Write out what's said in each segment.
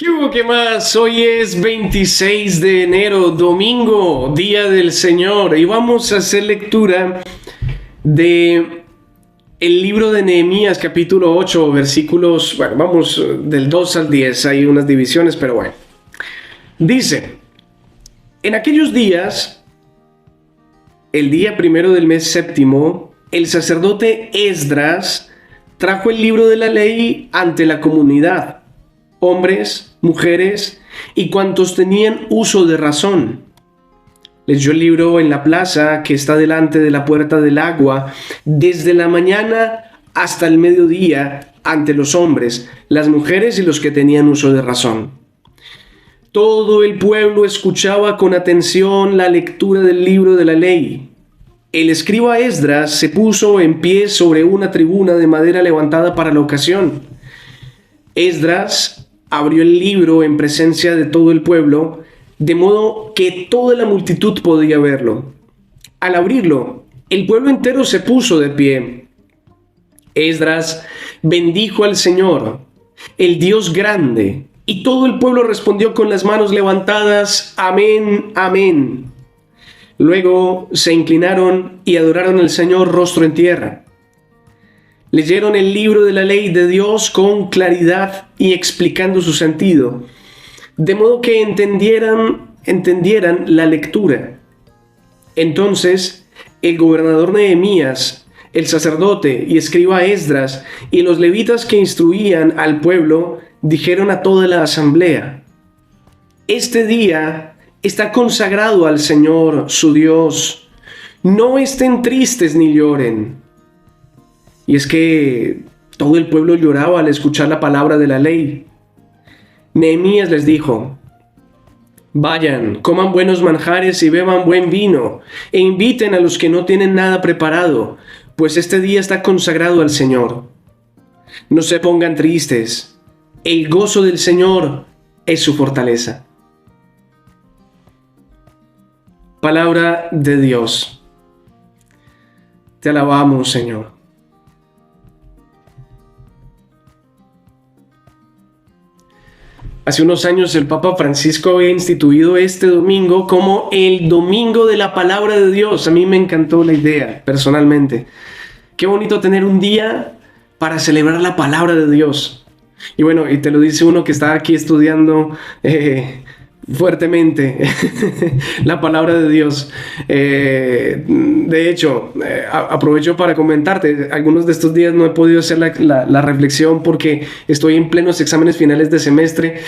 ¿Qué hubo? ¿Qué más? Hoy es 26 de enero, domingo, Día del Señor, y vamos a hacer lectura de el libro de Nehemías, capítulo 8, versículos, bueno, vamos del 2 al 10, hay unas divisiones, pero bueno. Dice, en aquellos días, el día primero del mes séptimo, el sacerdote Esdras trajo el libro de la ley ante la comunidad, hombres, mujeres y cuantos tenían uso de razón. Leyó el libro en la plaza que está delante de la puerta del agua, desde la mañana hasta el mediodía, ante los hombres, las mujeres y los que tenían uso de razón. Todo el pueblo escuchaba con atención la lectura del libro de la ley. El escriba Esdras se puso en pie sobre una tribuna de madera levantada para la ocasión. Esdras abrió el libro en presencia de todo el pueblo, de modo que toda la multitud podía verlo. Al abrirlo, el pueblo entero se puso de pie. Esdras bendijo al Señor, el Dios grande, y todo el pueblo respondió con las manos levantadas: Amén, amén. Luego se inclinaron y adoraron al Señor rostro en tierra. Leyeron el libro de la ley de Dios con claridad y explicando su sentido, de modo que entendieran la lectura. Entonces, el gobernador Nehemías, el sacerdote y escriba Esdras y los levitas que instruían al pueblo dijeron a toda la asamblea: Este día está consagrado al Señor, su Dios. No estén tristes ni lloren. Y es que todo el pueblo lloraba al escuchar la palabra de la ley. Nehemías les dijo: Vayan, coman buenos manjares y beban buen vino, e inviten a los que no tienen nada preparado, pues este día está consagrado al Señor. No se pongan tristes, el gozo del Señor es su fortaleza. Palabra de Dios. Te alabamos, Señor. Hace unos años el Papa Francisco había instituido este domingo como el Domingo de la Palabra de Dios. A mí me encantó la idea, personalmente. Qué bonito tener un día para celebrar la Palabra de Dios. Y bueno, y te lo dice uno que está aquí estudiando fuertemente la Palabra de Dios. De hecho, aprovecho para comentarte, algunos de estos días no he podido hacer la reflexión porque estoy en plenos exámenes finales de semestre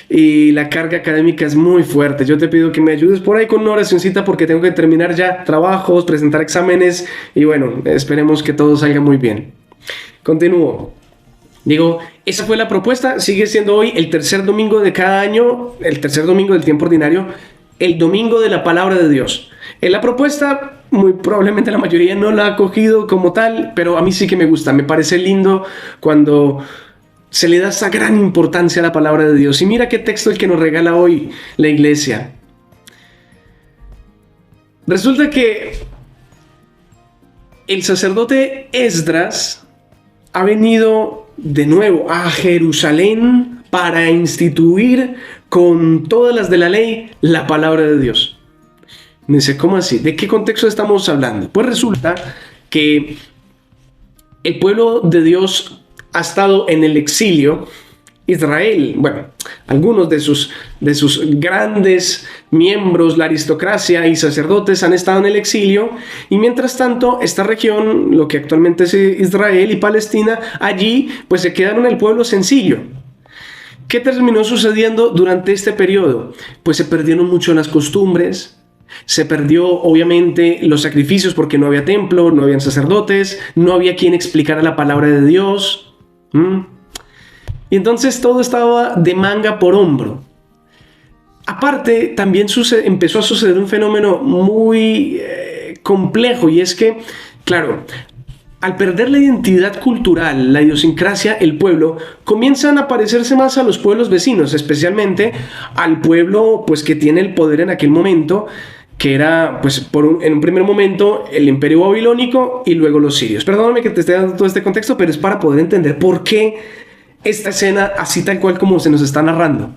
y la carga académica es muy fuerte. Yo te pido que me ayudes por ahí con una oracioncita porque tengo que terminar ya trabajos, presentar exámenes y bueno, esperemos que todo salga muy bien. Continúo. Digo, esa fue la propuesta, sigue siendo hoy el tercer domingo de cada año, el tercer domingo del tiempo ordinario, el domingo de la palabra de Dios. En la propuesta, muy probablemente la mayoría no la ha cogido como tal, pero a mí sí que me gusta, me parece lindo cuando se le da esa gran importancia a la palabra de Dios. Y mira qué texto el que nos regala hoy la iglesia. Resulta que el sacerdote Esdras ha venido de nuevo a Jerusalén para instituir con todas las de la ley la palabra de Dios. Me dice, ¿cómo así? ¿De qué contexto estamos hablando? Pues resulta que el pueblo de Dios ha estado en el exilio. Israel, bueno, algunos de sus grandes miembros, la aristocracia y sacerdotes han estado en el exilio, y mientras tanto esta región, lo que actualmente es Israel y Palestina, allí pues se quedaron el pueblo sencillo. ¿Qué terminó sucediendo durante este periodo? Pues se perdieron mucho las costumbres, se perdió obviamente los sacrificios porque no había templo, no habían sacerdotes, no había quien explicara la palabra de Dios. Y entonces todo estaba de manga por hombro. Aparte, también empezó a suceder un fenómeno muy complejo, y es que, claro, al perder la identidad cultural, la idiosincrasia, el pueblo, comienzan a parecerse más a los pueblos vecinos, especialmente al pueblo pues, que tiene el poder en aquel momento, que era, pues, en un primer momento el imperio babilónico y luego los sirios. Perdóname que te esté dando todo este contexto, pero es para poder entender por qué esta escena así tal cual como se nos está narrando.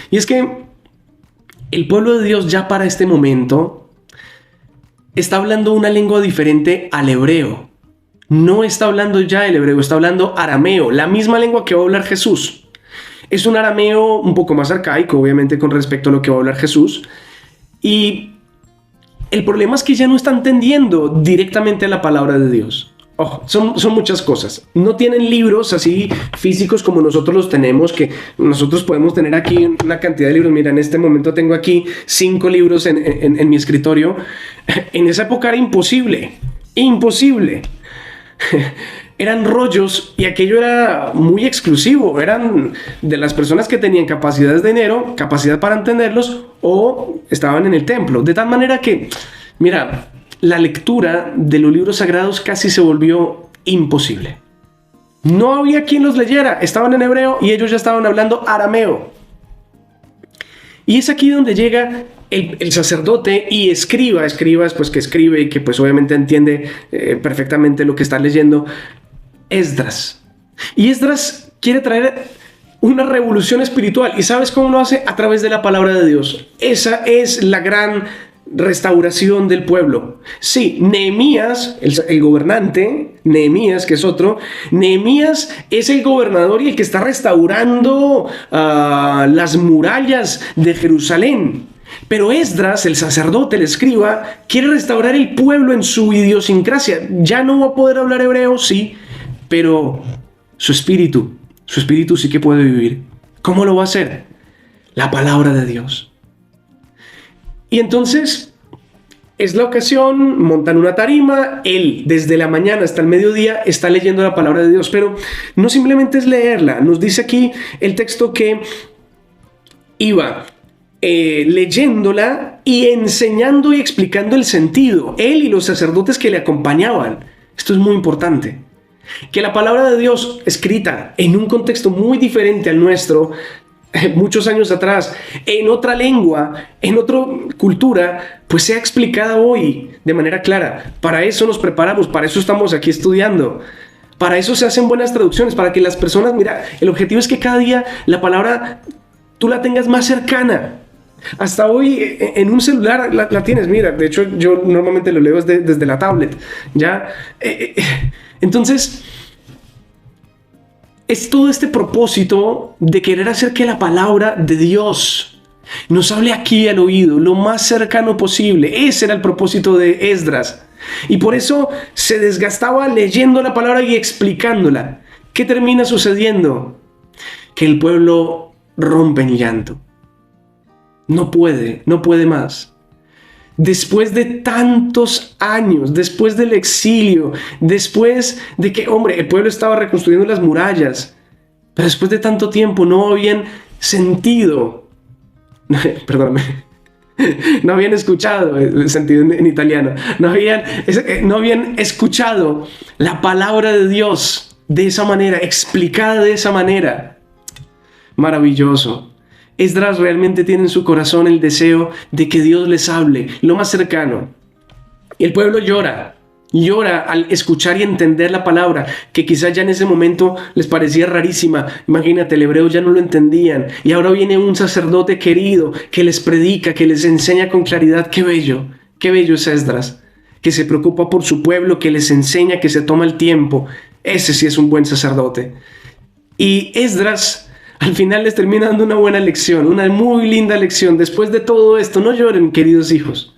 Y es que el pueblo de Dios ya para este momento está hablando una lengua diferente al hebreo. No está hablando ya el hebreo, está hablando arameo, la misma lengua que va a hablar Jesús. Es un arameo un poco más arcaico, obviamente, con respecto a lo que va a hablar Jesús. Y el problema es que ya no está entendiendo directamente la palabra de Dios. Oh, son muchas cosas. No tienen libros así físicos como nosotros los tenemos, que nosotros podemos tener aquí una cantidad de libros. Mira, en este momento tengo aquí 5 libros en mi escritorio. En esa época era imposible. Eran rollos y aquello era muy exclusivo. Eran de las personas que tenían capacidades de dinero, capacidad para entenderlos, o estaban en el templo. De tal manera que, mira, la lectura de los libros sagrados casi se volvió imposible. No había quien los leyera. Estaban en hebreo y ellos ya estaban hablando arameo. Y es aquí donde llega el sacerdote y escriba después que escribe y que pues obviamente entiende perfectamente lo que está leyendo, Esdras. Y Esdras quiere traer una revolución espiritual. ¿Y sabes cómo lo hace? A través de la palabra de Dios. Esa es la gran restauración del pueblo. Sí, Nehemías, el gobernante, Nehemías, que es otro, Nehemías es el gobernador y el que está restaurando las murallas de Jerusalén. Pero Esdras, el sacerdote, el escriba, quiere restaurar el pueblo en su idiosincrasia. Ya no va a poder hablar hebreo, sí, pero su espíritu sí que puede vivir. ¿Cómo lo va a hacer? La palabra de Dios. Y entonces es la ocasión, montan una tarima, él desde la mañana hasta el mediodía está leyendo la palabra de Dios, pero no simplemente es leerla. Nos dice aquí el texto que iba leyéndola y enseñando y explicando el sentido, él y los sacerdotes que le acompañaban. Esto es muy importante, que la palabra de Dios escrita en un contexto muy diferente al nuestro, muchos años atrás, en otra lengua, en otra cultura, pues sea explicada hoy de manera clara. Para eso nos preparamos, para eso estamos aquí estudiando. Para eso se hacen buenas traducciones, para que las personas, mira, el objetivo es que cada día la palabra tú la tengas más cercana. Hasta hoy en un celular la tienes, mira, de hecho yo normalmente lo leo desde la tablet, ¿ya? Entonces, es todo este propósito de querer hacer que la palabra de Dios nos hable aquí al oído, lo más cercano posible. Ese era el propósito de Esdras. Y por eso se desgastaba leyendo la palabra y explicándola. ¿Qué termina sucediendo? Que el pueblo rompe en llanto. No puede más. Después de tantos años, después del exilio, después de que, hombre, el pueblo estaba reconstruyendo las murallas, pero después de tanto tiempo no habían sentido, perdóname, no habían escuchado, el sentido en italiano, no habían escuchado la palabra de Dios de esa manera, explicada de esa manera. Maravilloso. Esdras realmente tiene en su corazón el deseo de que Dios les hable lo más cercano. Y el pueblo llora al escuchar y entender la palabra, que quizás ya en ese momento les parecía rarísima. Imagínate, el hebreo ya no lo entendían. Y ahora viene un sacerdote querido que les predica, que les enseña con claridad. Qué bello es Esdras, que se preocupa por su pueblo, que les enseña, que se toma el tiempo. Ese sí es un buen sacerdote. Y Esdras al final les termina dando una buena lección, una muy linda lección. Después de todo esto, no lloren, queridos hijos.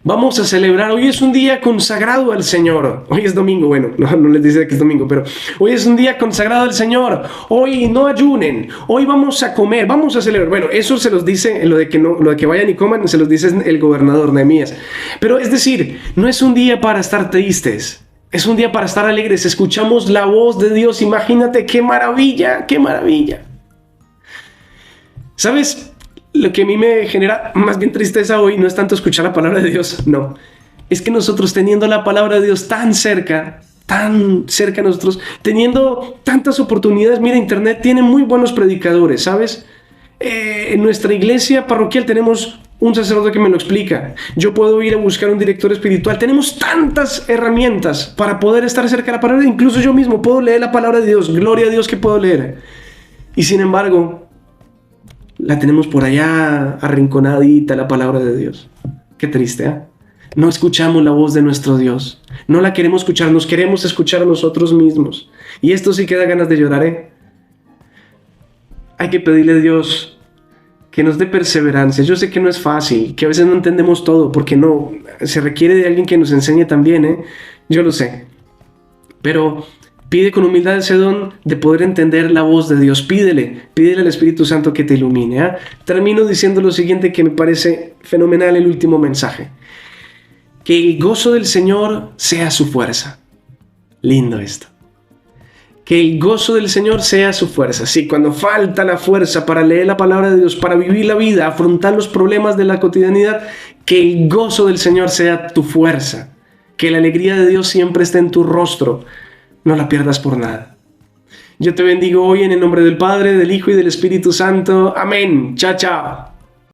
Vamos a celebrar. Hoy es un día consagrado al Señor. Hoy es domingo. Bueno, no les dice que es domingo, pero hoy es un día consagrado al Señor. Hoy no ayunen. Hoy vamos a comer, vamos a celebrar. Bueno, eso se los dice, lo de que vayan y coman, se los dice el gobernador Nehemías. Pero es decir, no es un día para estar tristes. Es un día para estar alegres. Escuchamos la voz de Dios. Imagínate qué maravilla, qué maravilla. ¿Sabes? Lo que a mí me genera más bien tristeza hoy no es tanto escuchar la palabra de Dios, no. Es que nosotros teniendo la palabra de Dios tan cerca a nosotros, teniendo tantas oportunidades, mira, Internet tiene muy buenos predicadores, ¿sabes? En nuestra iglesia parroquial tenemos un sacerdote que me lo explica. Yo puedo ir a buscar un director espiritual. Tenemos tantas herramientas para poder estar cerca de la palabra. Incluso yo mismo puedo leer la palabra de Dios. Gloria a Dios que puedo leer. Y sin embargo, la tenemos por allá arrinconadita, la palabra de Dios. Qué triste, ¿eh? No escuchamos la voz de nuestro Dios. No la queremos escuchar, nos queremos escuchar a nosotros mismos. Y esto sí que da ganas de llorar, ¿eh? Hay que pedirle a Dios que nos dé perseverancia. Yo sé que no es fácil, que a veces no entendemos todo, porque no, se requiere de alguien que nos enseñe también, ¿eh? Yo lo sé. Pero pide con humildad ese don de poder entender la voz de Dios. Pídele al Espíritu Santo que te ilumine, ¿eh? Termino diciendo lo siguiente, que me parece fenomenal, el último mensaje. Que el gozo del Señor sea su fuerza. Lindo esto. Que el gozo del Señor sea su fuerza. Sí, cuando falta la fuerza para leer la palabra de Dios, para vivir la vida, afrontar los problemas de la cotidianidad, que el gozo del Señor sea tu fuerza. Que la alegría de Dios siempre esté en tu rostro. No la pierdas por nada. Yo te bendigo hoy en el nombre del Padre, del Hijo y del Espíritu Santo. Amén. Chao, chao.